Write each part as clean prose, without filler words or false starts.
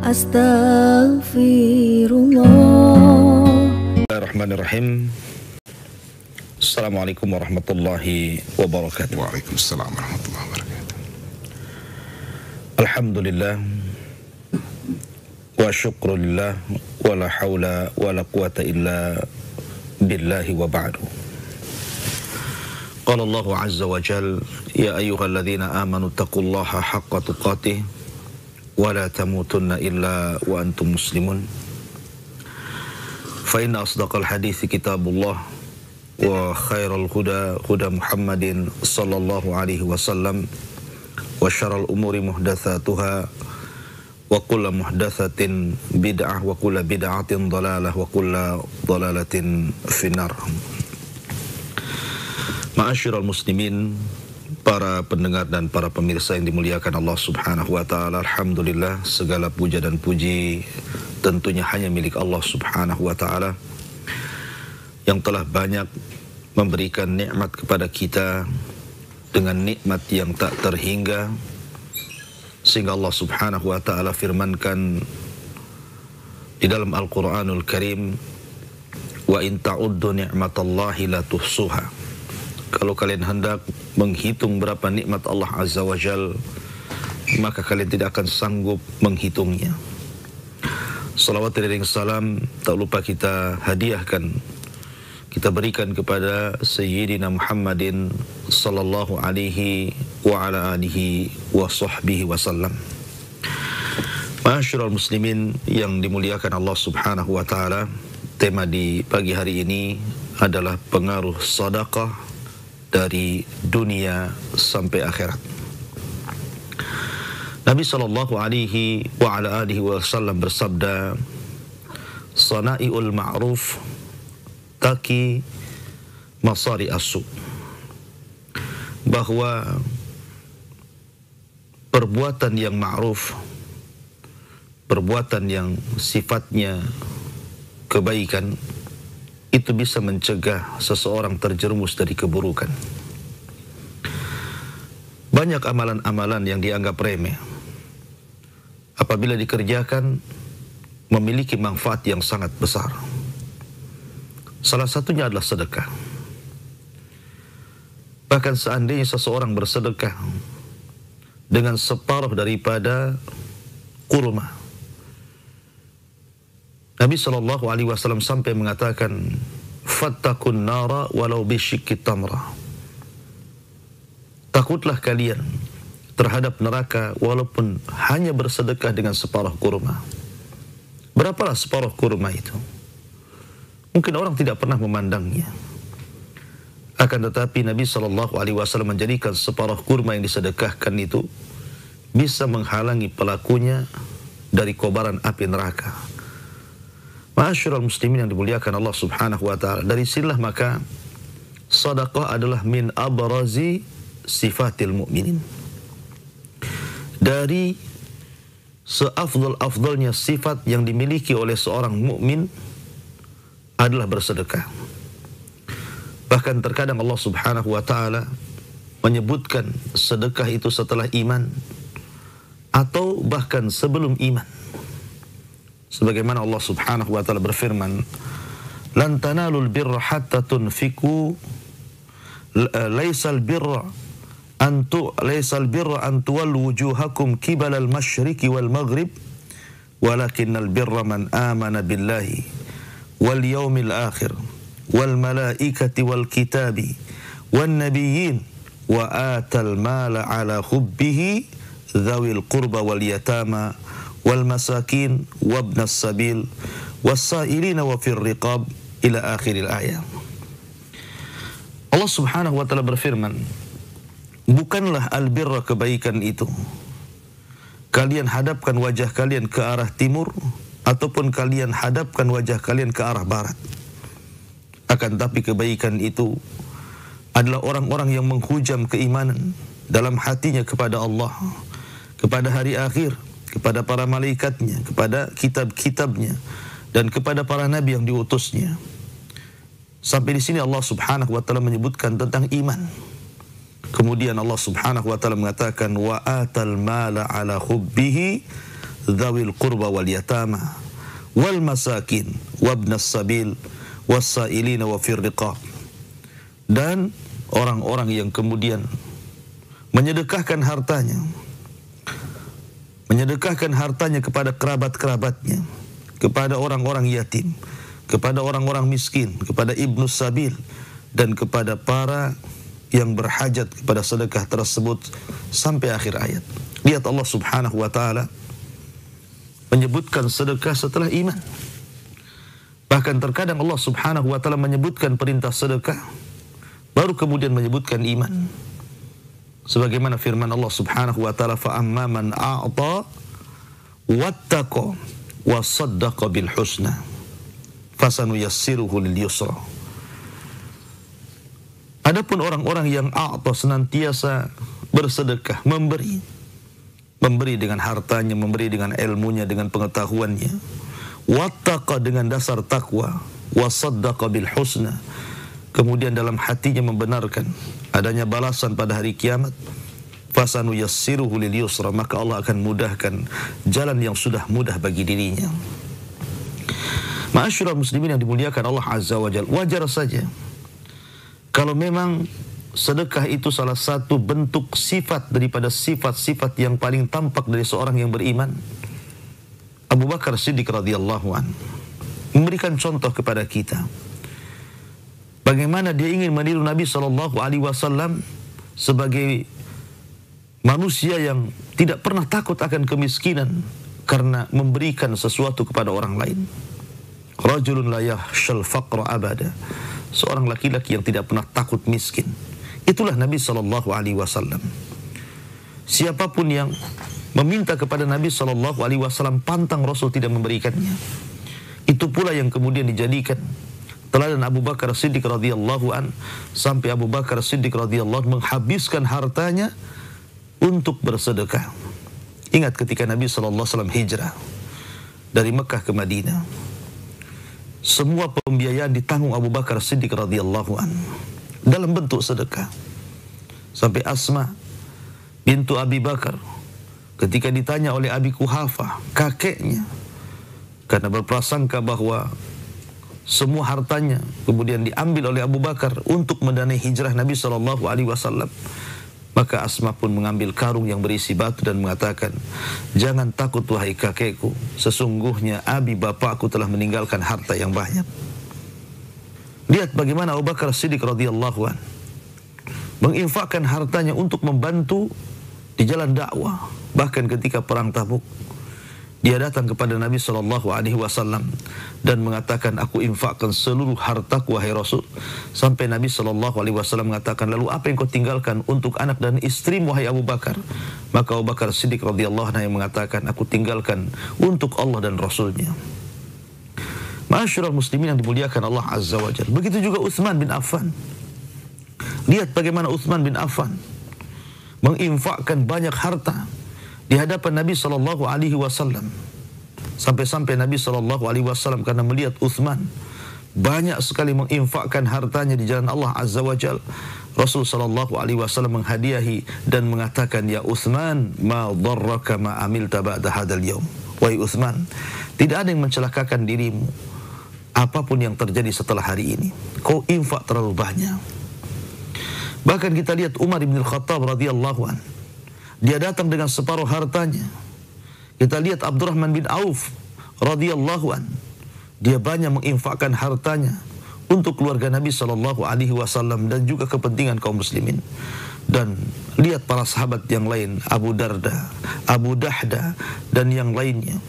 Astaghfirullah. Bismillahirrahmanirrahim. Assalamualaikum warahmatullahi wabarakatuh. Waalaikumsalam warahmatullahi wabarakatuh. Alhamdulillah wa syukrulillah wa la hawla wa la quwata illa billahi wa ba'du. Qala Allah azza wa jal, ya ayyuhalladzina amanu taqullaha haqqa tuqatih wa la tamutunna illa wa antum muslimun. Fa inna asdaqal hadithi kitabullah wa khairal huda huda Muhammadin sallallahu alaihi wasallam wa syarrul umuri muhdatsatuha wa kullu muhdatsatin bid'ah wa kullu bid'atin dhalalah wa kullu dhalalatin finnar. Ma'asyiral muslimin, para pendengar dan para pemirsa yang dimuliakan Allah Subhanahu wa taala, alhamdulillah segala puja dan puji tentunya hanya milik Allah Subhanahu wa taala yang telah banyak memberikan nikmat kepada kita dengan nikmat yang tak terhingga, sehingga Allah Subhanahu wa taala firmankan di dalam Al-Qur'anul Karim, wa in ta'uddu ni'matallahi la tuhsuha. Kalau kalian hendak menghitung berapa nikmat Allah Azza wa Jal, maka kalian tidak akan sanggup menghitungnya. Salawat dan salam tak lupa kita hadiahkan, kita berikan kepada Sayyidina Muhammadin sallallahu alaihi wa ala alihi wa sahbihi wasallam. Ma'asyiral muslimin yang dimuliakan Allah Subhanahu wa taala, tema di pagi hari ini adalah pengaruh sedekah dari dunia sampai akhirat. Nabi sallallahu alaihi wa ala alihi wasallam bersabda, "Sana'iul ma'ruf taki masari as-su." Bahwa perbuatan yang ma'ruf, perbuatan yang sifatnya kebaikan, itu bisa mencegah seseorang terjerumus dari keburukan. Banyak amalan-amalan yang dianggap remeh, apabila dikerjakan memiliki manfaat yang sangat besar. Salah satunya adalah sedekah. Bahkan seandainya seseorang bersedekah dengan separuh daripada kurma, Nabi SAW sampai mengatakan, "Fattakun nara walau bisyikki tamra." Takutlah kalian terhadap neraka walaupun hanya bersedekah dengan separuh kurma. Berapalah separuh kurma itu? Mungkin orang tidak pernah memandangnya. Akan tetapi Nabi SAW menjadikan separuh kurma yang disedekahkan itu bisa menghalangi pelakunya dari kobaran api neraka. Ma'asyiral muslimin yang dimuliakan Allah Subhanahu wa taala, dari sinilah maka sedekah adalah min abrazi sifatil mukminin. Dari seafdal-afdalnya sifat yang dimiliki oleh seorang mukmin adalah bersedekah. Bahkan terkadang Allah Subhanahu wa taala menyebutkan sedekah itu setelah iman atau bahkan sebelum iman. Sebagaimana Allah Subhanahu wa taala berfirman, "Lan tanalul birra hatta tunfiqu laysal birra an tuwallu wujuhakum qibalal masyriqi wal maghrib walakinnal birra man amana billahi wal yawmil akhir wal malaikati wal kitabi wan nabiyyin wa atal mala ala hubbihi dzawil qurba wal yatama wal masakin wabnas sabil wasailina wa fir riqab ila akhiril ayat." Allah Subhanahu wa taala berfirman, bukanlah albirra kebaikan itu kalian hadapkan wajah kalian ke arah timur ataupun kalian hadapkan wajah kalian ke arah barat. Akan tapi kebaikan itu adalah orang-orang yang menghujam keimanan dalam hatinya kepada Allah, kepada hari akhir, kepada para malaikatnya, kepada kitab-kitabnya, dan kepada para nabi yang diutusnya. Sampai di sini Allah Subhanahu wa taala menyebutkan tentang iman. Kemudian Allah Subhanahu wa taala mengatakan, wa atal mala ala hubbihi dzawil qurba wal yatama wal masakin wabnas sabil was-sa'ilina wa fir riqab. Dan orang-orang yang kemudian menyedekahkan hartanya kepada kerabat-kerabatnya, kepada orang-orang yatim, kepada orang-orang miskin, kepada ibnu sabil, dan kepada para yang berhajat kepada sedekah tersebut sampai akhir ayat. Lihat Allah Subhanahu wa taala menyebutkan sedekah setelah iman. Bahkan terkadang Allah Subhanahu wa taala menyebutkan perintah sedekah baru kemudian menyebutkan iman. Sebagaimana firman Allah Subhanahu wa taala, fa amma man a'ta wattaqa wa saddaqa bil husna fasanuyassiruhu lil yusra. Adapun orang-orang yang a'ta, senantiasa bersedekah, memberi dengan hartanya, memberi dengan ilmunya, dengan pengetahuannya, wattaqa dengan dasar takwa, wa saddaqa bil husna, kemudian dalam hatinya membenarkan adanya balasan pada hari kiamat, fasanuyassiruhu lil yusra, maka Allah akan mudahkan jalan yang sudah mudah bagi dirinya. Ma'asyiral muslimin yang dimuliakan Allah Azza wa Jalla, wajar saja kalau memang sedekah itu salah satu bentuk sifat daripada sifat-sifat yang paling tampak dari seorang yang beriman. Abu Bakar Siddiq radhiyallahu anhu memberikan contoh kepada kita bagaimana dia ingin meniru Nabi SAW sebagai manusia yang tidak pernah takut akan kemiskinan karena memberikan sesuatu kepada orang lain. Rajulun la yakhshal faqra abada, seorang laki-laki yang tidak pernah takut miskin. Itulah Nabi SAW. Siapapun yang meminta kepada Nabi SAW, pantang Rasul tidak memberikannya. Itu pula yang kemudian dijadikan teladan Abu Bakar Siddiq radhiyallahu an, sampai Abu Bakar Siddiq radhiyallahu an menghabiskan hartanya untuk bersedekah. Ingat ketika Nabi SAW hijrah dari Mekah ke Madinah, semua pembiayaan ditanggung Abu Bakar Siddiq radhiyallahu an dalam bentuk sedekah. Sampai Asma bintu Abi Bakar ketika ditanya oleh Abi Kuhafah, kakeknya, karena berprasangka bahwa semua hartanya kemudian diambil oleh Abu Bakar untuk mendanai hijrah Nabi SAW, maka Asma pun mengambil karung yang berisi batu dan mengatakan, jangan takut wahai kakekku, sesungguhnya abi bapakku telah meninggalkan harta yang banyak. Lihat bagaimana Abu Bakar Siddiq radhiyallahu an menginfakkan hartanya untuk membantu di jalan dakwah. Bahkan ketika perang Tabuk, dia datang kepada Nabi SAW dan mengatakan, aku infakkan seluruh hartaku wahai Rasul. Sampai Nabi SAW mengatakan, lalu apa yang kau tinggalkan untuk anak dan istrimu wahai Abu Bakar? Maka Abu Bakar Siddiq radhiyallahu anhu mengatakan, aku tinggalkan untuk Allah dan Rasulnya. Ma'asyiral muslimin yang dimuliakan Allah Azza wa Jalla. Begitu juga Utsman bin Affan. Lihat bagaimana Utsman bin Affan menginfakkan banyak harta di hadapan Nabi SAW. Sampai-sampai Nabi SAW karena melihat Utsman banyak sekali menginfakkan hartanya di jalan Allah Azza wa Jalla, Rasul SAW menghadiahi dan mengatakan, ya Utsman, ma dharraka ma amilta ba'da hadzal yaum. Wahai Utsman, tidak ada yang mencelakakan dirimu apapun yang terjadi setelah hari ini. Kau infak terlalu banyak. Bahkan kita lihat Umar bin Khattab radhiyallahu an, dia datang dengan separuh hartanya. Kita lihat Abdurrahman bin Auf radhiyallahu an, dia banyak menginfakkan hartanya untuk keluarga Nabi SAW dan juga kepentingan kaum muslimin. Dan lihat para sahabat yang lain, Abu Darda, Abu Dahda, dan yang lainnya.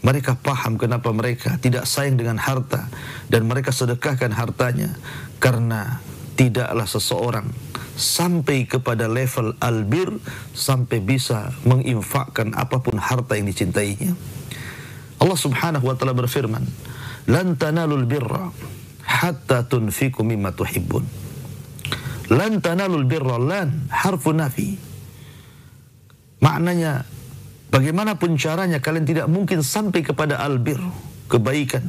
Mereka paham kenapa mereka tidak sayang dengan harta dan mereka sedekahkan hartanya, karena tidaklah seseorang sampai kepada level albir sampai bisa menginfakkan apapun harta yang dicintainya. Allah Subhanahu wa taala berfirman, lan tanalul birra hatta tunfiqu mimma tuhibbun. Lan tanalul birra, lan harfu nafi. Maknanya, bagaimanapun caranya kalian tidak mungkin sampai kepada albir, kebaikan,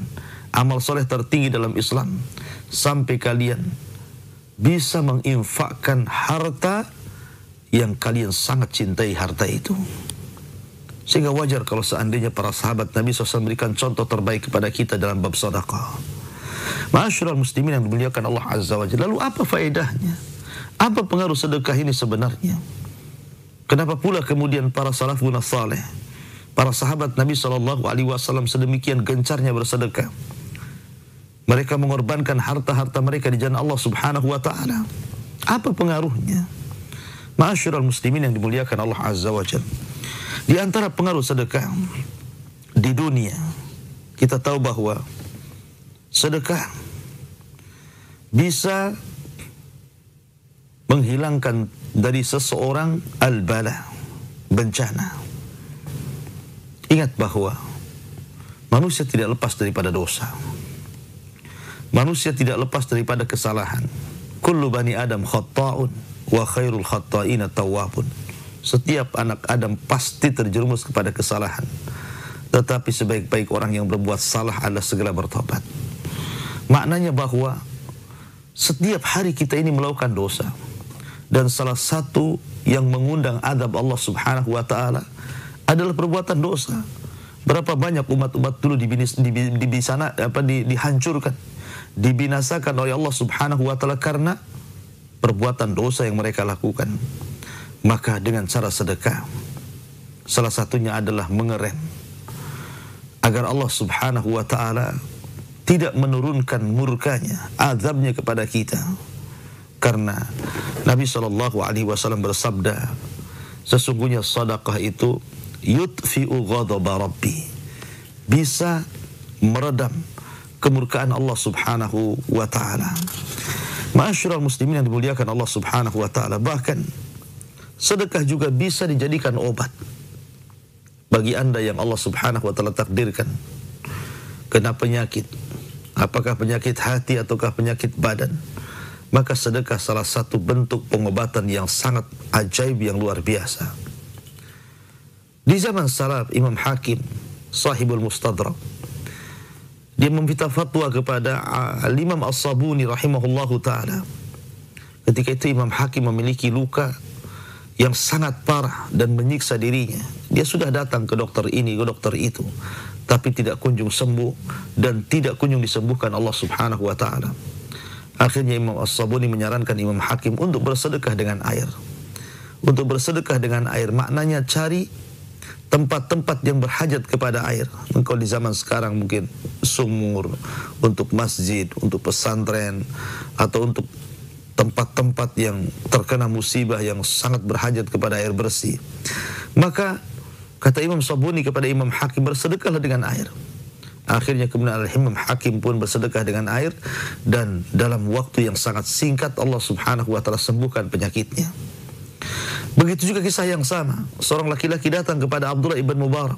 amal soleh tertinggi dalam Islam, sampai kalian bisa menginfakkan harta yang kalian sangat cintai harta itu. Sehingga wajar kalau seandainya para sahabat Nabi SAW memberikan contoh terbaik kepada kita dalam bab sedekah. Ma'asyiral muslimin yang dimuliakan Allah Azza wa Jalla. Lalu apa faedahnya? Apa pengaruh sedekah ini sebenarnya? Kenapa pula kemudian para salafun saleh, para sahabat Nabi SAW sedemikian gencarnya bersedekah? Mereka mengorbankan harta-harta mereka di jalan Allah Subhanahu wa taala. Apa pengaruhnya? Ma'asyiral muslimin yang dimuliakan Allah Azza wa Jalla. Di antara pengaruh sedekah di dunia, kita tahu bahwa sedekah bisa menghilangkan dari seseorang al-bala, bencana. Ingat bahwa manusia tidak lepas daripada dosa. Manusia tidak lepas daripada kesalahan. Kullu bani Adam khatta'un wa khairul khatta'ina tawwabun. Setiap anak Adam pasti terjerumus kepada kesalahan. Tetapi sebaik-baik orang yang berbuat salah adalah segera bertobat. Maknanya bahwa setiap hari kita ini melakukan dosa. Dan salah satu yang mengundang azab Allah Subhanahu wa taala adalah perbuatan dosa. Berapa banyak umat-umat dulu dihancurkan, dibinasakan oleh Allah Subhanahu wa taala karena perbuatan dosa yang mereka lakukan. Maka dengan cara sedekah, salah satunya adalah mengerem agar Allah Subhanahu wa taala tidak menurunkan murkanya, azabnya kepada kita. Karena Nabi SAW bersabda, sesungguhnya sedekah itu yutfi'u ghadaba rabbi, bisa meredam kemurkaan Allah Subhanahu wa taala. Ma'asyiral muslimin yang dimuliakan Allah Subhanahu wa taala, bahkan sedekah juga bisa dijadikan obat bagi anda yang Allah Subhanahu wa taala takdirkan kena penyakit, apakah penyakit hati ataukah penyakit badan. Maka sedekah salah satu bentuk pengobatan yang sangat ajaib, yang luar biasa. Di zaman salaf, Imam Hakim sahibul Mustadrak, dia meminta fatwa kepada Imam As-Sabuni rahimahullahu ta'ala. Ketika itu Imam Hakim memiliki luka yang sangat parah dan menyiksa dirinya. Dia sudah datang ke dokter ini, ke dokter itu, tapi tidak kunjung sembuh dan tidak kunjung disembuhkan Allah Subhanahu wa ta'ala. Akhirnya Imam As-Sabuni menyarankan Imam Hakim untuk bersedekah dengan air. Untuk bersedekah dengan air maknanya cari tempat-tempat yang berhajat kepada air. Kalau di zaman sekarang mungkin sumur, untuk masjid, untuk pesantren, atau untuk tempat-tempat yang terkena musibah yang sangat berhajat kepada air bersih. Maka kata Imam Sabuni kepada Imam Hakim, bersedekahlah dengan air. Akhirnya kemudian Imam Hakim pun bersedekah dengan air, dan dalam waktu yang sangat singkat Allah Subhanahu wa taala sembuhkan penyakitnya. Begitu juga kisah yang sama, seorang laki-laki datang kepada Abdullah ibn Mubarak,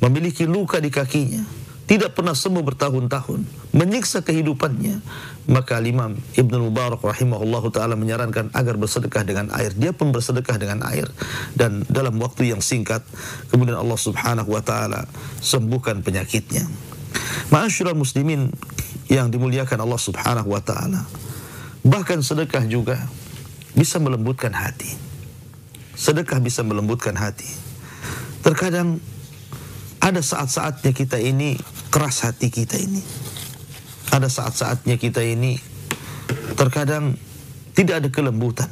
memiliki luka di kakinya, tidak pernah sembuh bertahun-tahun, menyiksa kehidupannya. Maka Imam Ibn Mubarak rahimahullahu ta'ala menyarankan agar bersedekah dengan air. Dia pun bersedekah dengan air, dan dalam waktu yang singkat kemudian Allah Subhanahu wa ta'ala sembuhkan penyakitnya. Ma'asyiral muslimin yang dimuliakan Allah Subhanahu wa ta'ala, bahkan sedekah juga bisa melembutkan hati. Sedekah bisa melembutkan hati. Terkadang ada saat-saatnya kita ini keras hati, kita ini ada saat-saatnya kita ini terkadang tidak ada kelembutan,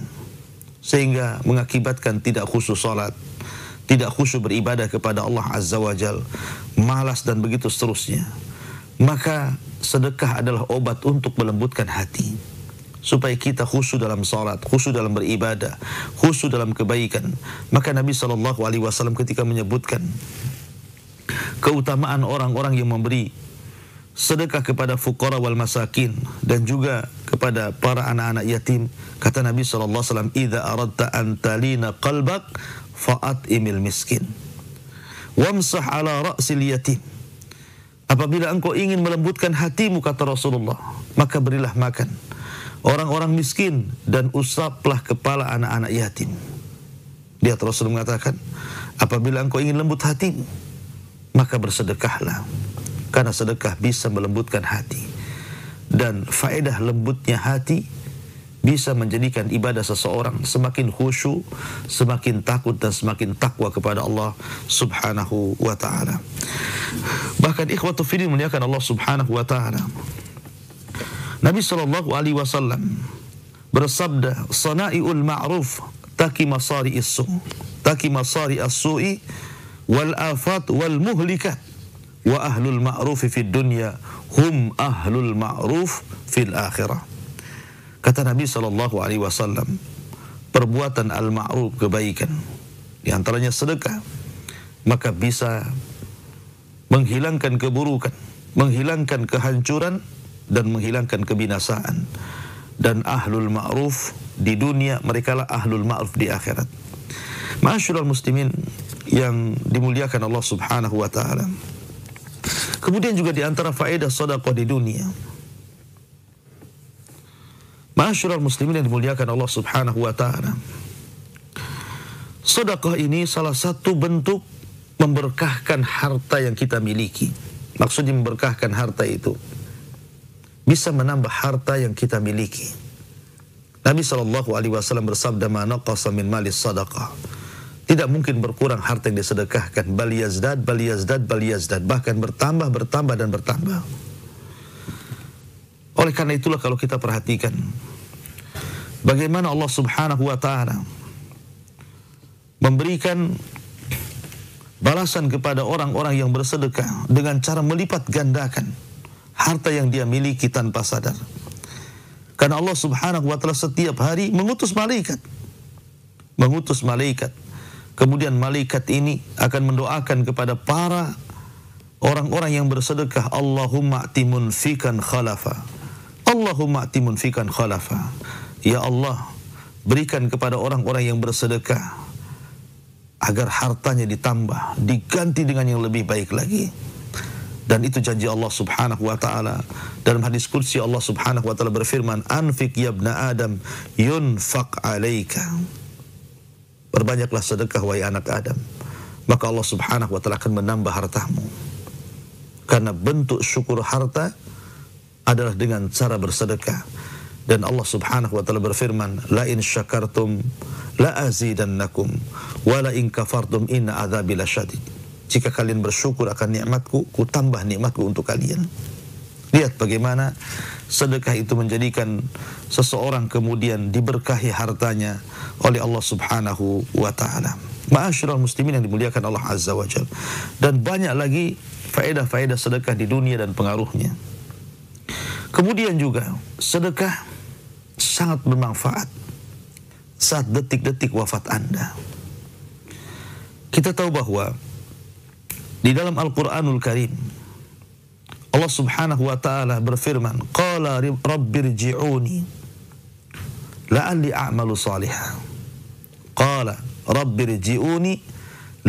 sehingga mengakibatkan tidak khusyuk salat, tidak khusyuk beribadah kepada Allah Azza wa Jal, malas dan begitu seterusnya. Maka sedekah adalah obat untuk melembutkan hati, supaya kita khusyuk dalam salat, khusyuk dalam beribadah, khusyuk dalam kebaikan. Maka Nabi SAW ketika menyebutkan keutamaan orang-orang yang memberi sedekah kepada fuqara wal masakin dan juga kepada para anak-anak yatim, kata Nabi SAW, "Idza aradta an talina qalbak fa'atimil miskin wamsah ala ra'sil yatim." Apabila engkau ingin melembutkan hatimu, kata Rasulullah, maka berilah makan orang-orang miskin dan usaplah kepala anak-anak yatim. Dia terus mengatakan, apabila engkau ingin lembut hatimu, maka bersedekahlah, karena sedekah bisa melembutkan hati. Dan faedah lembutnya hati bisa menjadikan ibadah seseorang semakin khusyuk, semakin takut dan semakin takwa kepada Allah Subhanahu wa taala. Bahkan ikhwatu fiddin muliakan Allah Subhanahu wa taala, Nabi sallallahu alaihi wasallam bersabda, "Sana'iul ma'ruf taki masari as-su'i wal afat wal muhlikat wa ahlul ma'ruf fid dunya hum ahlul ma'ruf fil akhirah." Kata Nabi sallallahu alaihi wasallam, perbuatan al-ma'ruf, kebaikan, di antaranya sedekah, maka bisa menghilangkan keburukan, menghilangkan kehancuran dan menghilangkan kebinasaan. Dan ahlul ma'ruf di dunia, merekalah ahlul ma'ruf di akhirat. Ma'asyiral muslimin yang dimuliakan Allah Subhanahu wa taala. Kemudian juga di antara faedah sedekah di dunia, ma'asyiral muslimin yang dimuliakan Allah Subhanahu wa taala, sedekah ini salah satu bentuk memberkahkan harta yang kita miliki. Maksudnya memberkahkan harta itu bisa menambah harta yang kita miliki. Nabi sallallahu alaihi wasallam bersabda, "Ma naqasa min mali sadaqah." Tidak mungkin berkurang harta yang disedekahkan, bal yazdad, bal yazdad, bal yazdad, bahkan bertambah, bertambah dan bertambah. Oleh karena itulah kalau kita perhatikan bagaimana Allah Subhanahu wa taala memberikan balasan kepada orang-orang yang bersedekah dengan cara melipat gandakan harta yang dia miliki tanpa sadar. Karena Allah Subhanahu wa taala setiap hari mengutus malaikat. Kemudian malaikat ini akan mendoakan kepada para orang-orang yang bersedekah, Allahumma a'ti munfikan khalafa. Allahumma a'ti munfikan khalafa. Ya Allah, berikan kepada orang-orang yang bersedekah agar hartanya ditambah, diganti dengan yang lebih baik lagi. Dan itu janji Allah Subhanahu wa taala. Dalam hadis qudsi Allah Subhanahu wa taala berfirman, "Anfiq ya ibna Adam yunfaq 'alaika." Perbanyaklah sedekah wahai anak Adam, maka Allah Subhanahu wa taala akan menambah hartamu. Karena bentuk syukur harta adalah dengan cara bersedekah. Dan Allah Subhanahu wa taala berfirman, "La in syakartum la azidannakum wa la in kafartum inna adzabi lasyadid." Jika kalian bersyukur akan nikmatku, ku tambah nikmatku untuk kalian. Lihat bagaimana sedekah itu menjadikan seseorang kemudian diberkahi hartanya oleh Allah Subhanahu wa taala. Ma'asyiral muslimin yang dimuliakan Allah Azza wa Jalla. Dan banyak lagi faedah-faedah sedekah di dunia dan pengaruhnya. Kemudian juga sedekah sangat bermanfaat saat detik-detik wafat Anda. Kita tahu bahwa di dalam Al-Quranul Karim Allah Subhanahu wa ta'ala berfirman, "Qala rabbirji'uni la'alli a'malu salihah." Qala rabbirji'uni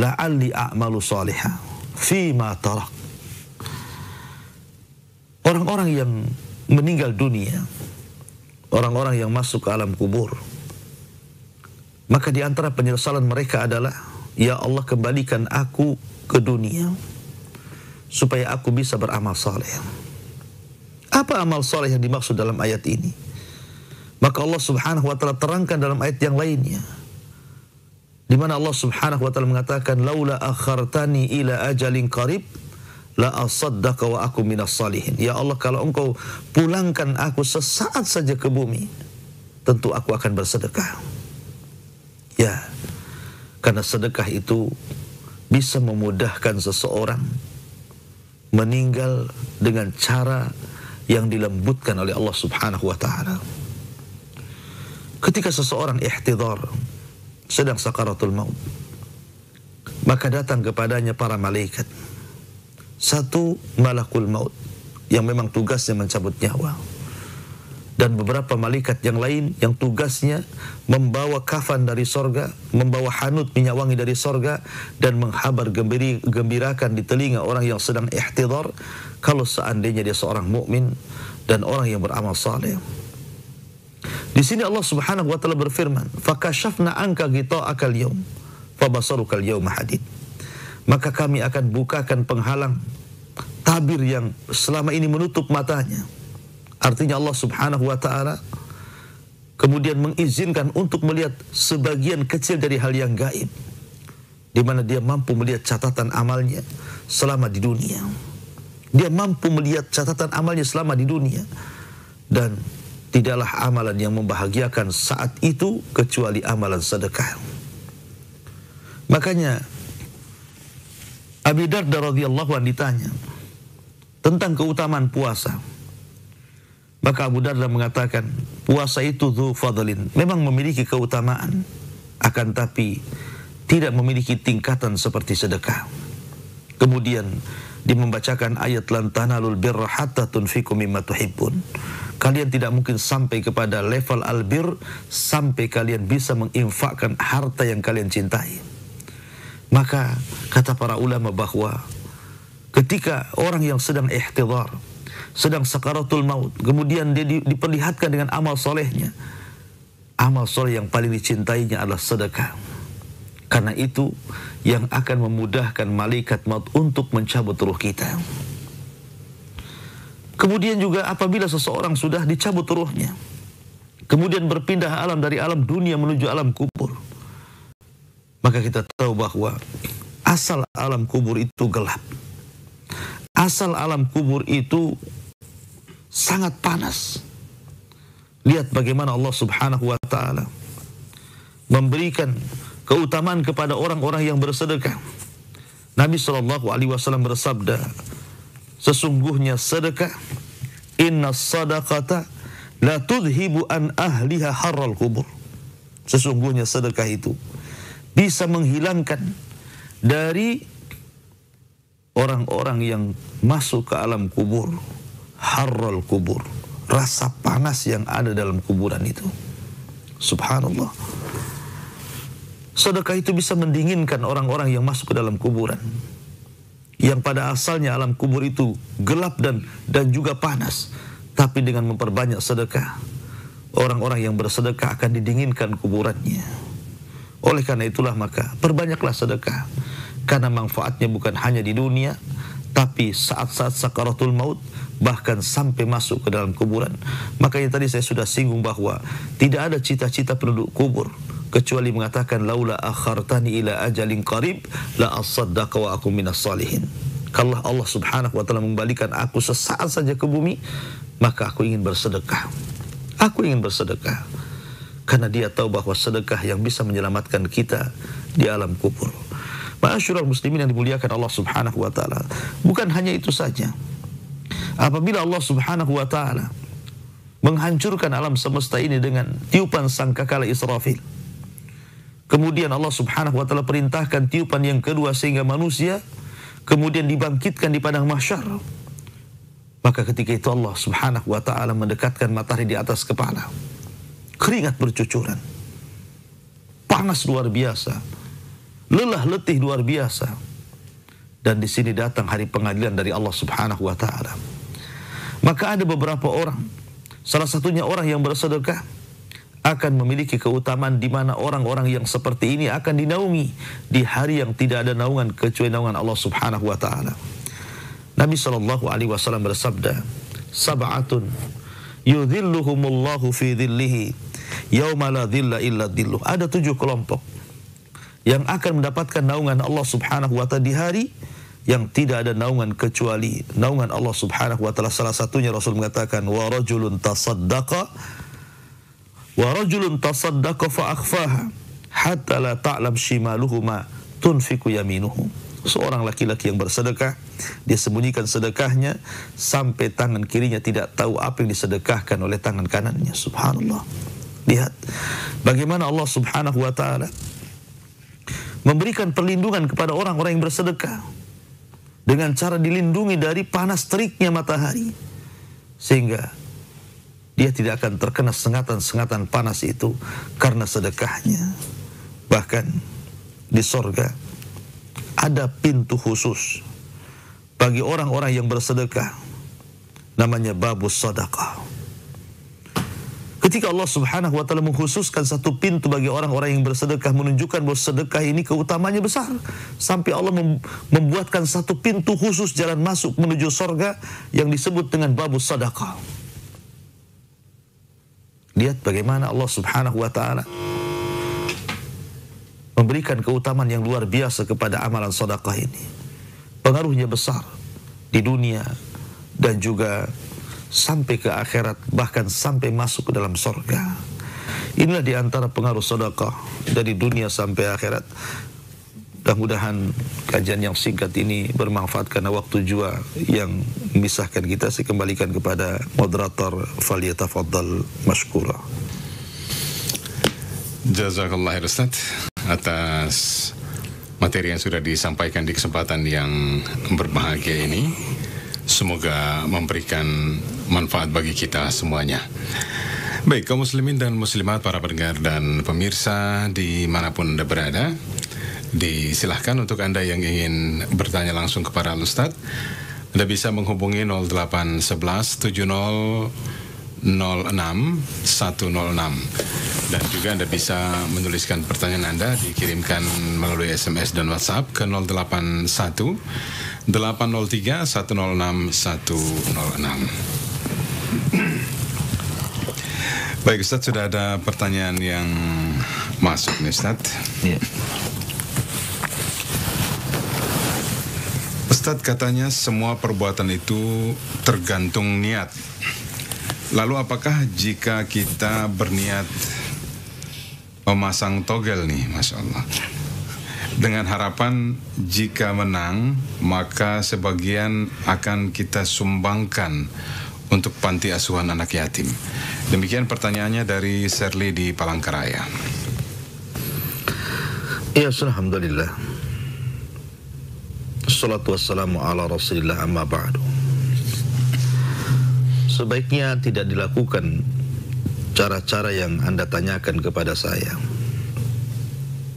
la'alli a'malu salihah fima tarak. Orang-orang yang meninggal dunia, orang-orang yang masuk ke alam kubur, maka di antara penyesalan mereka adalah, ya Allah, kembalikan aku ke dunia supaya aku bisa beramal saleh. Apa amal saleh yang dimaksud dalam ayat ini? Maka Allah Subhanahu wa taala terangkan dalam ayat yang lainnya, di mana Allah Subhanahu wa taala mengatakan, "Laula akhartani ila ajalin qarib la asaddaqa wa aku minas salihin." Ya Allah, kalau engkau pulangkan aku sesaat saja ke bumi, tentu aku akan bersedekah. Ya, karena sedekah itu bisa memudahkan seseorang meninggal dengan cara yang dilembutkan oleh Allah Subhanahu wa taala. Ketika seseorang ihtidhar, sedang sakaratul maut, maka datang kepadanya para malaikat. Satu, malakul maut yang memang tugasnya mencabut nyawa, dan beberapa malaikat yang lain yang tugasnya membawa kafan dari sorga, membawa hanut minyak wangi dari sorga, dan menghabar gembirakan di telinga orang yang sedang ihtidhar kalau seandainya dia seorang mukmin dan orang yang beramal saleh. Di sini Allah Subhanahu wa taala berfirman, "Fakashafna anka ghita'akal yaum, fabasarukal yauma hadid." Maka kami akan bukakan penghalang tabir yang selama ini menutup matanya. Artinya Allah Subhanahu wa taala kemudian mengizinkan untuk melihat sebagian kecil dari hal yang gaib, di mana dia mampu melihat catatan amalnya selama di dunia. Dia mampu melihat catatan amalnya selama di dunia, dan tidaklah amalan yang membahagiakan saat itu kecuali amalan sedekah. Makanya Abi Darda radhiyallahu anhu ditanya tentang keutamaan puasa. Maka Abu Darda mengatakan, puasa itu dzu fadlin, memang memiliki keutamaan, akan tapi tidak memiliki tingkatan seperti sedekah. Kemudian dia membacakan ayat lan tanalul birra hatta tunfiqu mimma tuhibbun. Kalian tidak mungkin sampai kepada level albir sampai kalian bisa menginfakkan harta yang kalian cintai. Maka kata para ulama bahwa ketika orang yang sedang ihtidhar, sedang sakaratul maut, kemudian dia diperlihatkan dengan amal solehnya, amal soleh yang paling dicintainya adalah sedekah. Karena itu yang akan memudahkan malaikat maut untuk mencabut ruh kita. Kemudian juga apabila seseorang sudah dicabut ruhnya, kemudian berpindah alam dari alam dunia menuju alam kubur, maka kita tahu bahwa asal alam kubur itu gelap. Asal alam kubur itu sangat panas. Lihat bagaimana Allah Subhanahu wa ta'ala memberikan keutamaan kepada orang-orang yang bersedekah. Nabi SAW bersabda, sesungguhnya sedekah, inna sadaqata la tudhibu an ahliha harral kubur. Sesungguhnya sedekah itu bisa menghilangkan dari orang-orang yang masuk ke alam kubur, harral kubur, rasa panas yang ada dalam kuburan itu. Subhanallah. Sedekah itu bisa mendinginkan orang-orang yang masuk ke dalam kuburan, yang pada asalnya alam kubur itu gelap dan juga panas. Tapi dengan memperbanyak sedekah, orang-orang yang bersedekah akan didinginkan kuburannya. Oleh karena itulah maka perbanyaklah sedekah, karena manfaatnya bukan hanya di dunia, tapi saat-saat sakaratul maut, bahkan sampai masuk ke dalam kuburan. Makanya tadi saya sudah singgung bahwa tidak ada cita-cita penduduk kubur kecuali mengatakan laula akhartani ila ajalin qarib la asaddaqa wa akum minas salihin. Kalau Allah Subhanahu wa taala membalikan aku sesaat saja ke bumi, maka aku ingin bersedekah. Aku ingin bersedekah karena dia tahu bahwa sedekah yang bisa menyelamatkan kita di alam kubur. Ma'asyiral muslimin yang dimuliakan Allah Subhanahu wa taala, bukan hanya itu saja. Apabila Allah Subhanahu wa taala menghancurkan alam semesta ini dengan tiupan sangkakala Israfil, kemudian Allah Subhanahu wa taala perintahkan tiupan yang kedua sehingga manusia kemudian dibangkitkan di padang mahsyar, maka ketika itu Allah Subhanahu wa taala mendekatkan matahari di atas kepala, keringat bercucuran, panas luar biasa, lelah letih luar biasa, dan di sini datang hari pengadilan dari Allah Subhanahu wa taala. Maka ada beberapa orang, salah satunya orang yang bersedekah, akan memiliki keutamaan di mana orang-orang yang seperti ini akan dinaungi di hari yang tidak ada naungan kecuali naungan Allah Subhanahu wa taala. Nabi SAW bersabda, sab'atun yudhilluhumullahu fi dhillihi yauma la dhilla illa dhilluh. Ada 7 kelompok yang akan mendapatkan naungan Allah Subhanahu wa taala di hari yang tidak ada naungan kecuali naungan Allah Subhanahu wa taala. Salah satunya Rasul mengatakan, wa rajulun tasaddaqa fa akhfaha hatta la ta'lam shimaluhu ma tunfiqu yaminuhu. Seorang laki-laki yang bersedekah, dia sembunyikan sedekahnya sampai tangan kirinya tidak tahu apa yang disedekahkan oleh tangan kanannya. Subhanallah. Lihat bagaimana Allah Subhanahu wa taala memberikan perlindungan kepada orang-orang yang bersedekah dengan cara dilindungi dari panas teriknya matahari, sehingga dia tidak akan terkena sengatan-sengatan panas itu karena sedekahnya. Bahkan di sorga ada pintu khusus bagi orang-orang yang bersedekah, namanya babus sadaqah. Ketika Allah Subhanahu wa taala mengkhususkan satu pintu bagi orang-orang yang bersedekah, menunjukkan bahwa sedekah ini keutamanya besar, sampai Allah membuatkan satu pintu khusus jalan masuk menuju surga yang disebut dengan babus sadaqah. Lihat bagaimana Allah Subhanahu wa taala memberikan keutamaan yang luar biasa kepada amalan sedekah ini. Pengaruhnya besar di dunia dan juga sampai ke akhirat, bahkan sampai masuk ke dalam surga. Inilah di antara pengaruh sedekah dari dunia sampai akhirat. Mudah-mudahan kajian yang singkat ini bermanfaat karena waktu jua yang memisahkan kita. Saya kembalikan kepada moderator, falyatafaddal mashkura. Jazakallah khair Ustaz atas materi yang sudah disampaikan di kesempatan yang berbahagia ini. Semoga memberikan manfaat bagi kita semuanya. Baik, kaum muslimin dan muslimat, para pendengar dan pemirsa dimanapun Anda berada, disilahkan untuk Anda yang ingin bertanya langsung kepada Al-Ustaz, Anda bisa menghubungi 0811 70 06 106, dan juga Anda bisa menuliskan pertanyaan Anda, dikirimkan melalui SMS dan WhatsApp ke 081 803 106 106. Baik Ustaz, sudah ada pertanyaan yang masuk nih Ustaz. Ya. Ustaz, katanya semua perbuatan itu tergantung niat. Lalu apakah jika kita berniat memasang togel nih, Masya Allah, dengan harapan jika menang maka sebagian akan kita sumbangkan untuk panti asuhan anak yatim? Demikian pertanyaannya dari Serli di Palangkaraya. Ya, alhamdulillah. Assalatu wassalamu ala rasulillah, amma ba'du. Sebaiknya tidak dilakukan cara-cara yang Anda tanyakan kepada saya.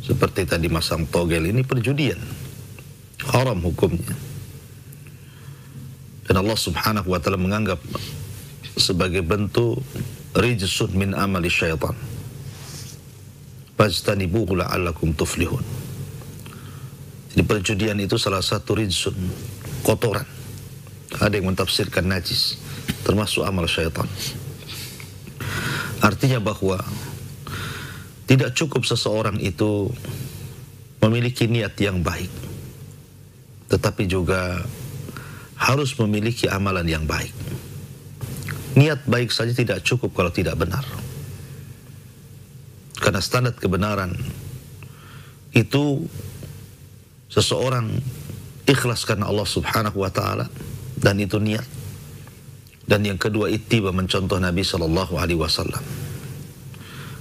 Seperti tadi masang togel, ini perjudian. Haram hukumnya. Dan Allah Subhanahu wa ta'ala menganggap sebagai bentuk rijsun min amali syaitan. Fajtanibuhu la'allakum tuflihun. Jadi perjudian itu salah satu rijsun, kotoran. Ada yang mentafsirkan najis, termasuk amal syaitan. Artinya bahwa tidak cukup seseorang itu memiliki niat yang baik, tetapi juga harus memiliki amalan yang baik. Niat baik saja tidak cukup kalau tidak benar. Karena standar kebenaran itu seseorang ikhlas karena Allah Subhanahu wa ta'ala, dan itu niat. Dan yang kedua, ittiba, mencontoh Nabi sallallahu alaihi wasallam.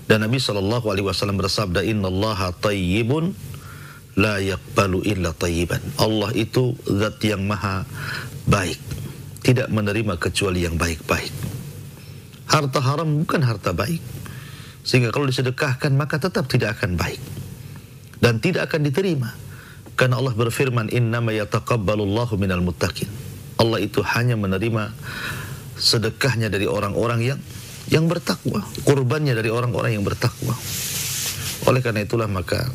Dan Nabi sallallahu alaihi wasallam bersabda, innallaha tayyibun la yaqbalu illa tayyiban. Allah itu zat yang maha baik, tidak menerima kecuali yang baik-baik. Harta haram bukan harta baik, sehingga kalau disedekahkan maka tetap tidak akan baik dan tidak akan diterima. Karena Allah berfirman, innama yataqabbalullahu minal muttaqin. Allah itu hanya menerima sedekahnya dari orang-orang yang bertakwa, kurbannya dari orang-orang yang bertakwa. Oleh karena itulah maka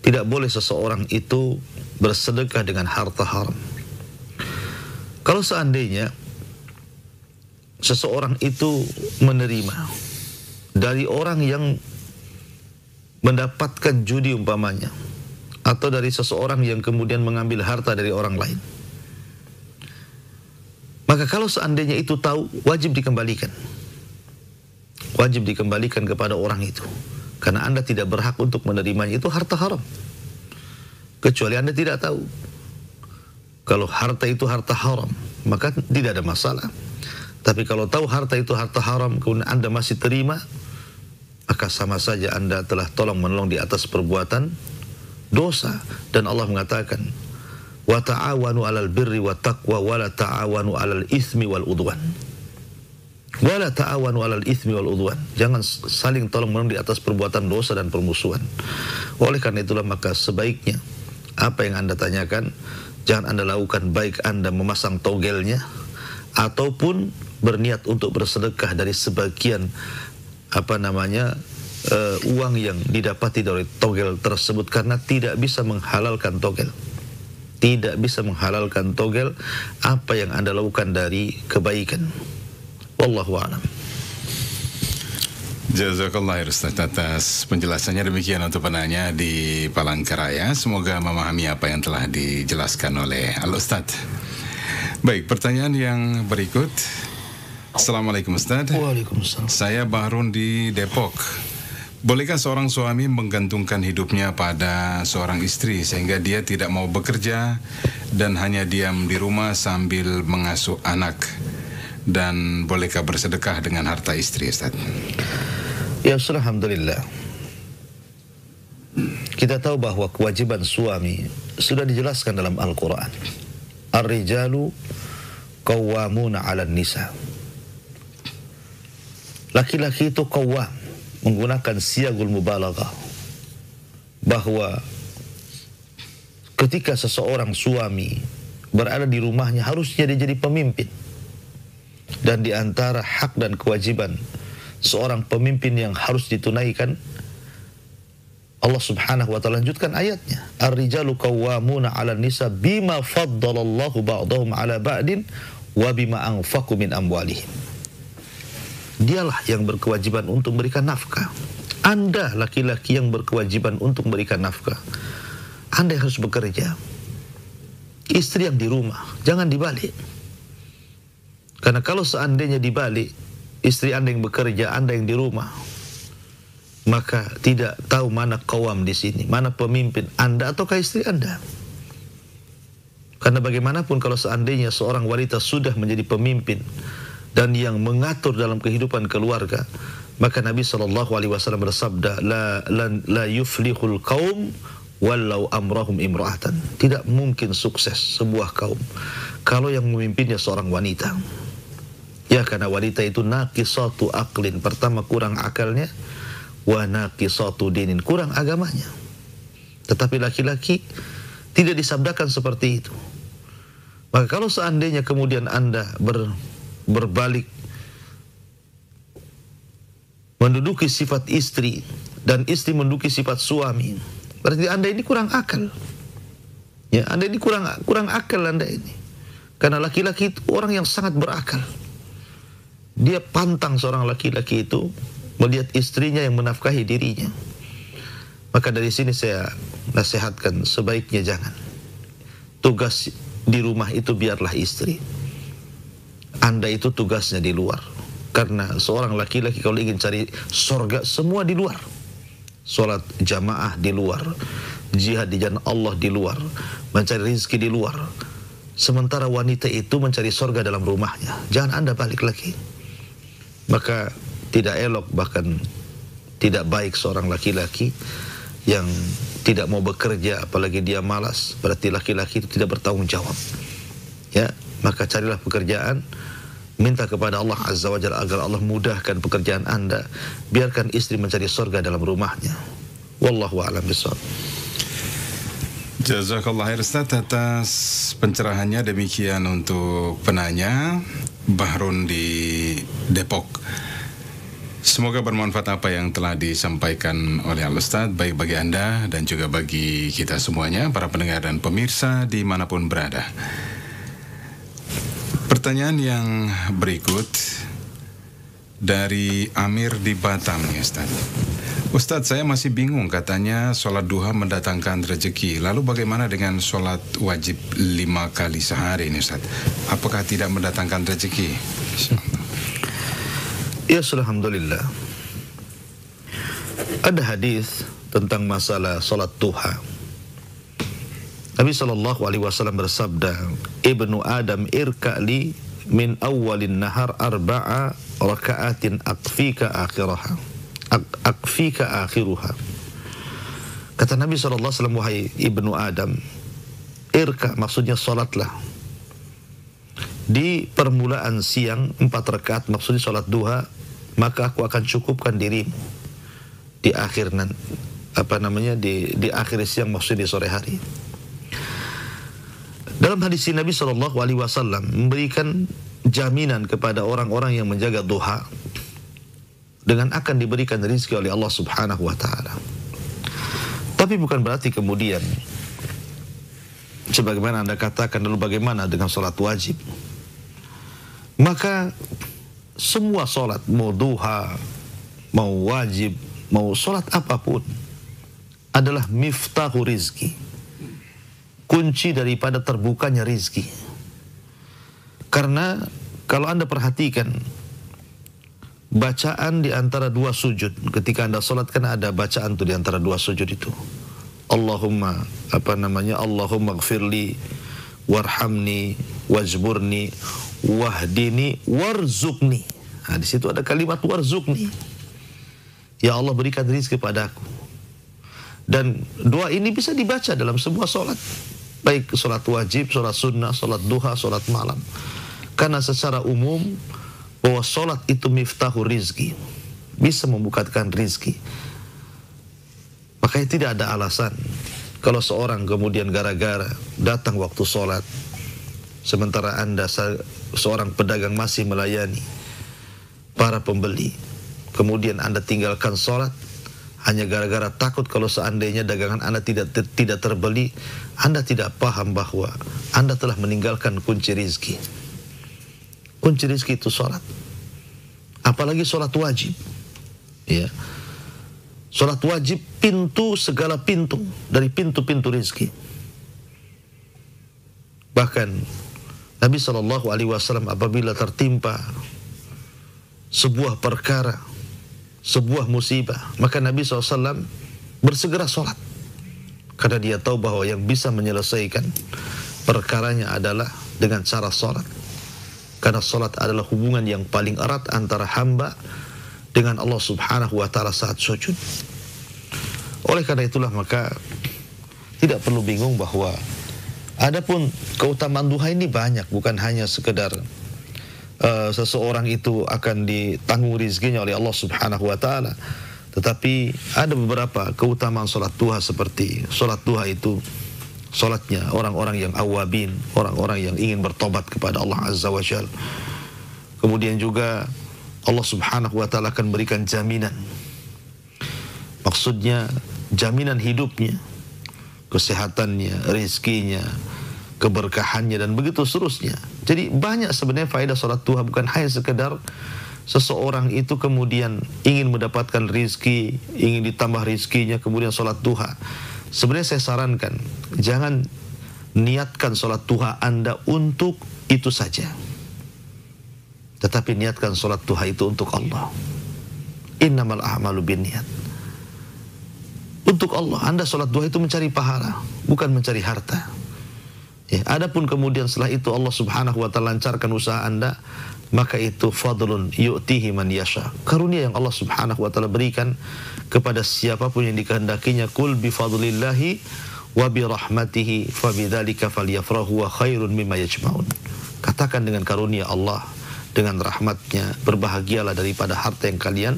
tidak boleh seseorang itu bersedekah dengan harta haram. Kalau seandainya seseorang itu menerima dari orang yang mendapatkan judi umpamanya, atau dari seseorang yang kemudian mengambil harta dari orang lain, maka kalau seandainya itu tahu, wajib dikembalikan. Wajib dikembalikan kepada orang itu. Karena Anda tidak berhak untuk menerimanya, itu harta haram. Kecuali Anda tidak tahu. Kalau harta itu harta haram, maka tidak ada masalah. Tapi kalau tahu harta itu harta haram, kemudian Anda masih terima, maka sama saja Anda telah tolong menolong di atas perbuatan dosa. Dan Allah mengatakan, wa ta'awanu 'alal birri wat taqwa wa la ta'awanu 'alal itsmi wal udwan. Wa la ta'awanu 'alal itsmi wal udwan. Jangan saling tolong menolong di atas perbuatan dosa dan permusuhan. Oleh karena itulah maka sebaiknya apa yang Anda tanyakan jangan Anda lakukan, baik Anda memasang togelnya ataupun berniat untuk bersedekah dari sebagian uang yang didapati dari togel tersebut, karena tidak bisa menghalalkan togel. Tidak bisa menghalalkan togel apa yang Anda lakukan dari kebaikan. Wallahu a'lam. Jazakallah Ustaz atas penjelasannya. Demikian untuk penanya di Palangkaraya. Semoga memahami apa yang telah dijelaskan oleh Al-Ustaz. Baik, pertanyaan yang berikut. Assalamualaikum Ustaz. Waalaikumsalam. Saya Bahrun di Depok. Bolehkah seorang suami menggantungkan hidupnya pada seorang istri sehingga dia tidak mau bekerja dan hanya diam di rumah sambil mengasuh anak? Dan bolehkah bersedekah dengan harta istri, Ustaz? Ya, alhamdulillah. Kita tahu bahwa kewajiban suami sudah dijelaskan dalam Al-Quran. Ar-rijalu qawwamuna 'alan nisa. Laki-laki itu qawwam, menggunakan siyagul mubalaghah, bahwa ketika seseorang suami berada di rumahnya harusnya dia jadi pemimpin. Dan di antara hak dan kewajiban seorang pemimpin yang harus ditunaikan, Allah Subhanahu wa taala lanjutkan ayatnya, ar-rijalu qawwamuna 'alan nisa bima faddalallahu ba'dahum 'ala ba'din wa bima anfaqu min amwalihim. Dialah yang berkewajiban untuk memberikan nafkah. Anda laki-laki yang berkewajiban untuk memberikan nafkah. Anda yang harus bekerja. Istri yang di rumah, jangan dibalik. Karena kalau seandainya dibalik, istri Anda yang bekerja, Anda yang di rumah, maka tidak tahu mana qawam di sini, mana pemimpin, Anda ataukah istri Anda. Karena bagaimanapun kalau seandainya seorang wanita sudah menjadi pemimpin dan yang mengatur dalam kehidupan keluarga, maka Nabi SAW bersabda, la yuflihul qaum walau amrahum imra'atan. Tidak mungkin sukses sebuah kaum kalau yang memimpinnya seorang wanita. Ya, karena wanita itu naqisatu aqlin, pertama kurang akalnya, wa naqisatu dinin, kurang agamanya. Tetapi laki-laki tidak disabdakan seperti itu. Maka kalau seandainya kemudian Anda berbalik menduduki sifat istri dan istri menduduki sifat suami, berarti Anda ini kurang akal. Ya, Anda ini kurang akal Anda ini. Karena laki-laki itu orang yang sangat berakal. Dia pantang seorang laki-laki itu melihat istrinya yang menafkahi dirinya. Maka dari sini saya nasihatkan, sebaiknya jangan. Tugas di rumah itu biarlah istri. Anda itu tugasnya di luar. Karena seorang laki-laki kalau ingin cari surga, semua di luar. Sholat jamaah di luar, jihad di jalan Allah di luar, mencari rezeki di luar. Sementara wanita itu mencari surga dalam rumahnya. Jangan Anda balik lagi. Maka tidak elok, bahkan tidak baik seorang laki-laki yang tidak mau bekerja, apalagi dia malas. Berarti laki-laki itu tidak bertanggung jawab. Ya, maka carilah pekerjaan, minta kepada Allah Azza wa Jalla agar Allah mudahkan pekerjaan Anda. Biarkan istri mencari surga dalam rumahnya. Wallahu a'lam bishawab. Jazakallah khair Ustaz atas pencerahannya. Demikian untuk penanya Bahrun di Depok. Semoga bermanfaat apa yang telah disampaikan oleh Al-Ustaz, baik bagi Anda dan juga bagi kita semuanya, para pendengar dan pemirsa dimanapun berada. Pertanyaan yang berikut dari Amir di Batam, ya Ustaz. Ustaz, saya masih bingung, katanya sholat duha mendatangkan rezeki. Lalu bagaimana dengan sholat wajib 5 kali sehari ini Ustaz? Apakah tidak mendatangkan rezeki? Ya, alhamdulillah. Ada hadis tentang masalah sholat duha. Nabi SAW bersabda, Ibnu Adam irka'li min awalin nahar arba'a raka'atin akfika akhiruha. Kata Nabi SAW, wahai Ibnu Adam, irka maksudnya sholatlah di permulaan siang 4 rakaat, maksudnya sholat duha, maka aku akan cukupkan dirimu di akhir di akhir siang, maksudnya di sore hari. Dalam hadis ini Nabi SAW memberikan jaminan kepada orang-orang yang menjaga duha dengan akan diberikan rezeki oleh Allah Subhanahu wa taala. Tapi bukan berarti kemudian sebagaimana Anda katakan, lalu bagaimana dengan sholat wajib? Maka semua sholat, mau duha, mau wajib, mau sholat apapun, adalah miftahu rizki, kunci daripada terbukanya rizki. Karena kalau Anda perhatikan bacaan di antara dua sujud, ketika Anda sholat kan ada bacaan tuh di antara dua sujud itu. Allahumma Allahumma gfirli warhamni wajburni wahdini warzuqni. Nah, di situ ada kalimat warzuqni. Ya Allah, berikan rizki padaku. Dan doa ini bisa dibaca dalam sebuah sholat, baik sholat wajib, sholat sunnah, sholat duha, sholat malam. Karena secara umum bahwa sholat itu miftahu rizki, bisa membukakan rizki. Makanya tidak ada alasan kalau seorang kemudian gara-gara datang waktu sholat, sementara Anda seorang pedagang masih melayani para pembeli, kemudian Anda tinggalkan sholat hanya gara-gara takut kalau seandainya dagangan Anda tidak terbeli. Anda tidak paham bahwa Anda telah meninggalkan kunci rizki. Kunci rizki itu sholat, apalagi sholat wajib. Ya, sholat wajib pintu segala pintu dari pintu-pintu rizki. Bahkan Nabi SAW apabila tertimpa sebuah perkara, sebuah musibah, maka Nabi SAW bersegera sholat, karena dia tahu bahwa yang bisa menyelesaikan perkaranya adalah dengan cara sholat. Karena sholat adalah hubungan yang paling erat antara hamba dengan Allah Subhanahu wa Ta'ala saat sujud. Oleh karena itulah maka tidak perlu bingung bahwa adapun keutamaan duha ini banyak, bukan hanya sekedar seseorang itu akan ditanggung rizkinya oleh Allah Subhanahu wa Ta'ala, tetapi ada beberapa keutamaan sholat duha, seperti sholat duha itu sholatnya orang-orang yang awabin, orang-orang yang ingin bertobat kepada Allah Azza wa Jalla. Kemudian juga Allah Subhanahu wa Ta'ala akan berikan jaminan, maksudnya jaminan hidupnya, kesehatannya, rizkinya, keberkahannya, dan begitu seterusnya. Jadi banyak sebenarnya faedah sholat duha, bukan hanya sekedar seseorang itu kemudian ingin mendapatkan rizki, ingin ditambah rizkinya, kemudian sholat duha. Sebenarnya saya sarankan, jangan niatkan sholat duha Anda untuk itu saja, tetapi niatkan sholat duha itu untuk Allah. Innamal a'malu binniyat. Untuk Allah. Anda sholat duha itu mencari pahala, bukan mencari harta. Ya, adapun kemudian setelah itu Allah Subhanahu wa Ta'ala lancarkan usaha Anda, maka itu fadlun yu'tihi man yasha, karunia yang Allah Subhanahu wa Ta'ala berikan kepada siapapun yang dikehendakinya. Qul bi fadlillahi wa bi rahmatihi fabidzalika falyafrahu wa khairun mimma yajma'un. Katakan dengan karunia Allah, dengan rahmatnya, berbahagialah daripada harta yang kalian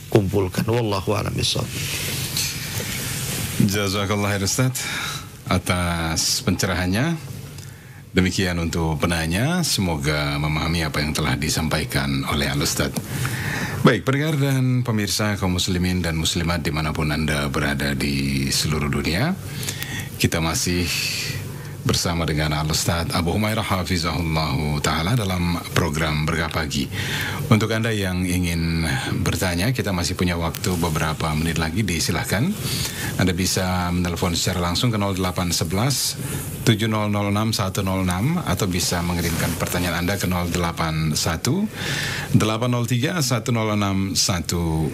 kumpulkan. Wallahu a'lam bishawab. Jazakallah khair Ustaz atas pencerahannya. Demikian untuk penanya, semoga memahami apa yang telah disampaikan oleh Al-Ustaz. Baik, pendengar dan pemirsa kaum muslimin dan muslimat dimanapun Anda berada di seluruh dunia, kita masih bersama dengan Al-Ustaz Abu Humairah Hafizahullah Ta'ala dalam program Berkah Pagi. Untuk Anda yang ingin bertanya, kita masih punya waktu beberapa menit lagi, disilahkan. Anda bisa menelepon secara langsung ke 0811 7006 106 atau bisa mengirimkan pertanyaan Anda ke 081 803 106 106.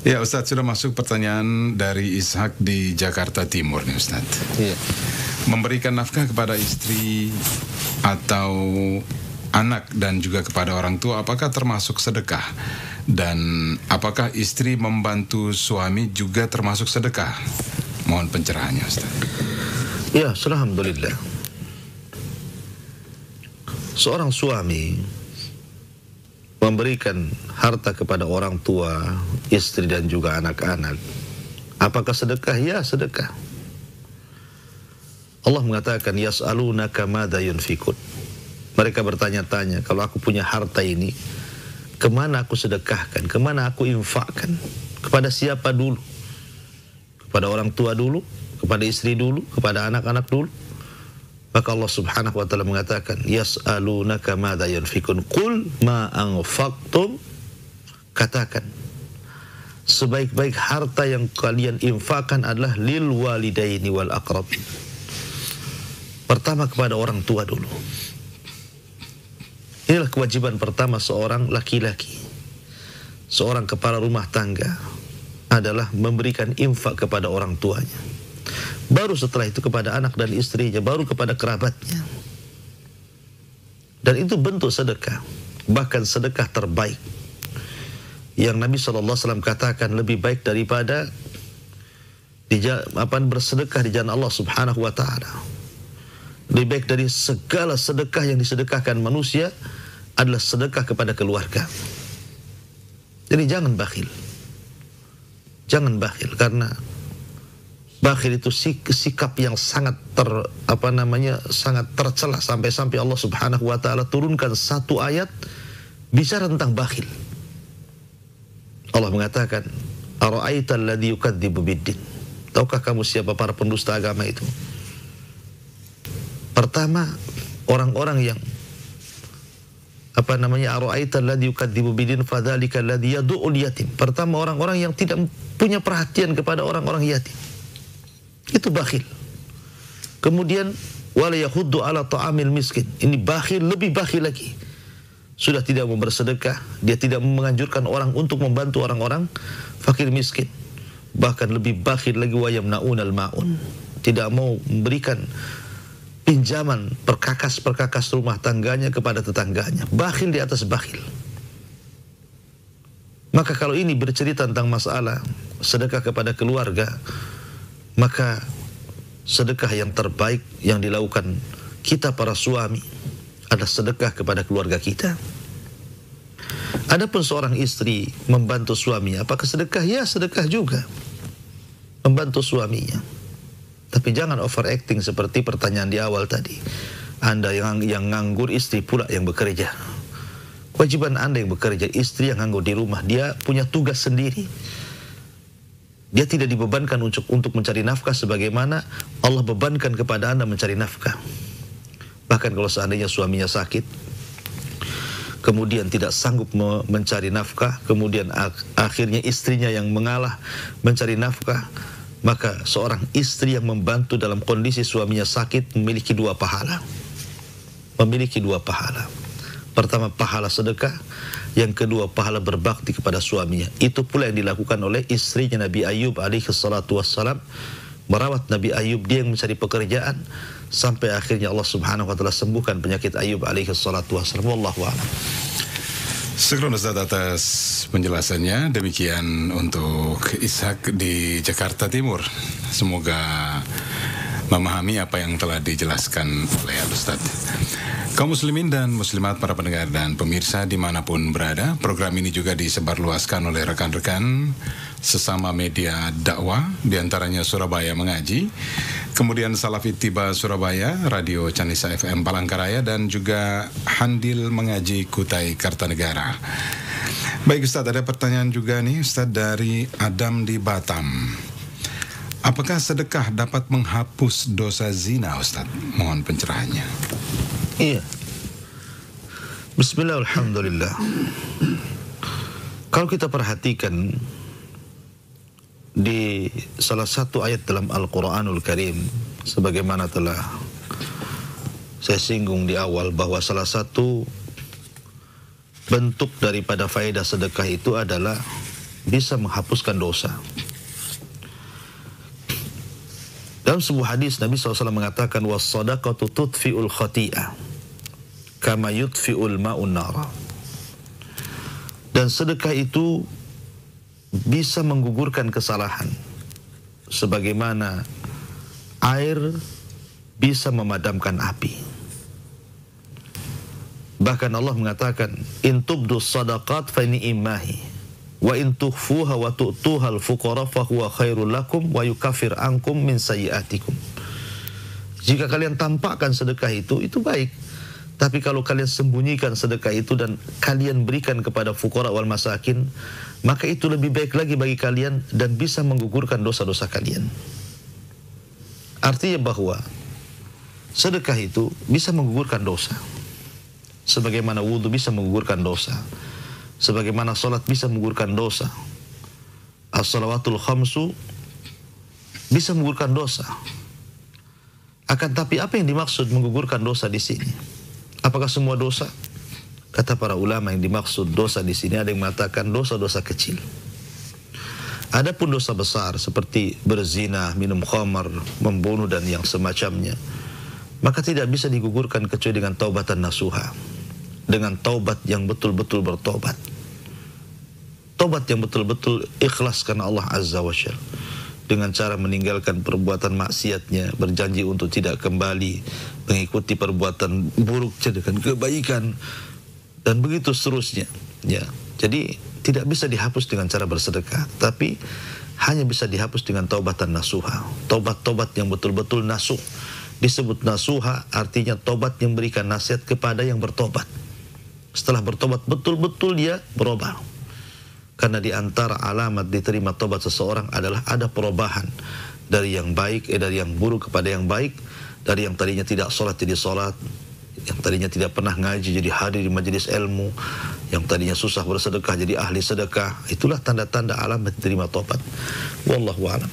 Ya Ustadz, sudah masuk pertanyaan dari Ishak di Jakarta Timur nih Ustadz. Iya. Memberikan nafkah kepada istri atau anak dan juga kepada orang tua, apakah termasuk sedekah? Dan apakah istri membantu suami juga termasuk sedekah? Mohon pencerahannya Ustadz. Ya, alhamdulillah. Seorang suami memberikan harta kepada orang tua, istri dan juga anak-anak, apakah sedekah? Ya, sedekah. Allah mengatakan yas'alunaka madza yunfikun. Mereka bertanya-tanya, kalau aku punya harta ini, kemana aku sedekahkan, kemana aku infakkan, kepada siapa dulu? Kepada orang tua dulu, kepada istri dulu, kepada anak-anak dulu? Maka Allah Subhanahu wa Ta'ala mengatakan yas'alunaka madza yunfikun qul ma anfaqtum katakan, sebaik-baik harta yang kalian infakkan adalah lil walidaini wal aqrabin. Pertama kepada orang tua dulu. Inilah kewajiban pertama seorang laki-laki, seorang kepala rumah tangga, adalah memberikan infak kepada orang tuanya. Baru setelah itu kepada anak dan istrinya, baru kepada kerabatnya. Dan itu bentuk sedekah, bahkan sedekah terbaik. Yang Nabi SAW katakan lebih baik daripada bersedekah di jalan Allah Subhanahu wa Ta'ala. Lebih baik dari segala sedekah yang disedekahkan manusia adalah sedekah kepada keluarga. Jadi jangan bakhil. Jangan bakhil, karena bakhil itu sikap yang sangat sangat tercela, sampai Allah Subhanahu wa Ta'ala turunkan satu ayat bicara tentang bakhil. Allah mengatakan, ara'aital ladzi yukadzibu biddin. Tahukah kamu siapa para pendusta agama itu? Pertama, orang-orang yang ara'aital ladzi yukadzibu biddin fadzalika alladzi yad'ul yatim. Pertama, orang-orang yang tidak punya perhatian kepada orang-orang yatim. Itu bakhil. Kemudian wala yahuddu ala ta'amil miskin. Ini bakhil, lebih bakhil lagi. Sudah tidak mau bersedekah, dia tidak menganjurkan orang untuk membantu orang-orang fakir miskin. Bahkan lebih bakhil lagi, wa yamna'unal ma'un. Tidak mau memberikan pinjaman perkakas rumah tangganya kepada tetangganya. Bakhil di atas bakhil. Maka kalau ini bercerita tentang masalah sedekah kepada keluarga, maka sedekah yang terbaik yang dilakukan kita para suami adalah sedekah kepada keluarga kita. Adapun seorang istri membantu suaminya, apakah sedekah? Ya, sedekah juga. Membantu suaminya. Tapi jangan overacting seperti pertanyaan di awal tadi. Anda yang nganggur, istri pula yang bekerja. Kewajiban Anda yang bekerja, istri yang nganggur di rumah, dia punya tugas sendiri. Dia tidak dibebankan untuk mencari nafkah sebagaimana Allah bebankan kepada Anda mencari nafkah. Bahkan kalau seandainya suaminya sakit, kemudian tidak sanggup mencari nafkah, kemudian akhirnya istrinya yang mengalah mencari nafkah, maka seorang istri yang membantu dalam kondisi suaminya sakit memiliki dua pahala. Memiliki dua pahala. Pertama, pahala sedekah. Yang kedua, pahala berbakti kepada suaminya. Itu pula yang dilakukan oleh istrinya Nabi Ayub alaihi salatu wassalam. Merawat Nabi Ayub, dia yang mencari pekerjaan, sampai akhirnya Allah Subhanahu wa Ta'ala sembuhkan penyakit Ayub alaihi salatu wassalam. Wallahu a'lam. Syukran Ustaz atas penjelasannya. Demikian untuk Ishak di Jakarta Timur. Semoga memahami apa yang telah dijelaskan oleh Ustaz. Kaum muslimin dan muslimat, para pendengar dan pemirsa dimanapun berada, program ini juga disebarluaskan oleh rekan-rekan sesama media dakwah, diantaranya Surabaya Mengaji, kemudian Salafi Tiba Surabaya, Radio Canisa FM Palangkaraya, dan juga Handil Mengaji Kutai Kartanegara. Baik Ustaz, ada pertanyaan juga nih Ustaz dari Adam di Batam. Apakah sedekah dapat menghapus dosa zina Ustaz? Mohon pencerahannya. Iya. Bismillah, alhamdulillah. Kalau kita perhatikan di salah satu ayat dalam Al-Quranul Karim, sebagaimana telah saya singgung di awal, bahwa salah satu bentuk daripada faedah sedekah itu adalah bisa menghapuskan dosa. Dalam sebuah hadis Nabi SAW mengatakan, was-sadaqatu tudfi'ul khati'ah kama yudfi'ul ma'un nara. Dan sedekah itu bisa menggugurkan kesalahan sebagaimana air bisa memadamkan api. Bahkan Allah mengatakan, in tubdu sadaqat fa ni'mahi wa in tukhfuha wa tu'tuha al-fuqara fa huwa khairul lakum wa yukaffir ankum min sayyi'atikum. Jika kalian tampakkan sedekah itu baik. Tapi kalau kalian sembunyikan sedekah itu dan kalian berikan kepada fuqara wal masakin, maka itu lebih baik lagi bagi kalian dan bisa menggugurkan dosa-dosa kalian. Artinya bahwa sedekah itu bisa menggugurkan dosa. Sebagaimana wudu bisa menggugurkan dosa, Sebagaimana salat bisa menggugurkan dosa. As-salawatul khamsu bisa menggugurkan dosa. Akan tapi apa yang dimaksud menggugurkan dosa di sini? Apakah semua dosa? Kata para ulama yang dimaksud dosa di sini ada yang mengatakan dosa-dosa kecil. Adapun dosa besar seperti berzina, minum khamar, membunuh dan yang semacamnya, maka tidak bisa digugurkan kecuali dengan taubatan nasuha. Dengan taubat yang betul-betul bertobat. Taubat yang betul-betul ikhlas karena Allah Azza wa Jalla. Dengan cara meninggalkan perbuatan maksiatnya, berjanji untuk tidak kembali, mengikuti perbuatan buruk dengan kebaikan, dan begitu seterusnya. Ya, jadi tidak bisa dihapus dengan cara bersedekah, tapi hanya bisa dihapus dengan taubatan nasuha. Taubat-taubat yang betul-betul nasuh. Disebut nasuha artinya taubat yang memberikan nasihat kepada yang bertobat. Setelah bertobat betul-betul dia berubah. Karena di antara alamat diterima taubat seseorang adalah ada perubahan dari yang baik, dari yang buruk kepada yang baik, dari yang tadinya tidak sholat jadi sholat, yang tadinya tidak pernah ngaji jadi hadir di majelis ilmu, yang tadinya susah bersedekah jadi ahli sedekah. Itulah tanda-tanda alamat diterima taubat. Wallahu a'lam.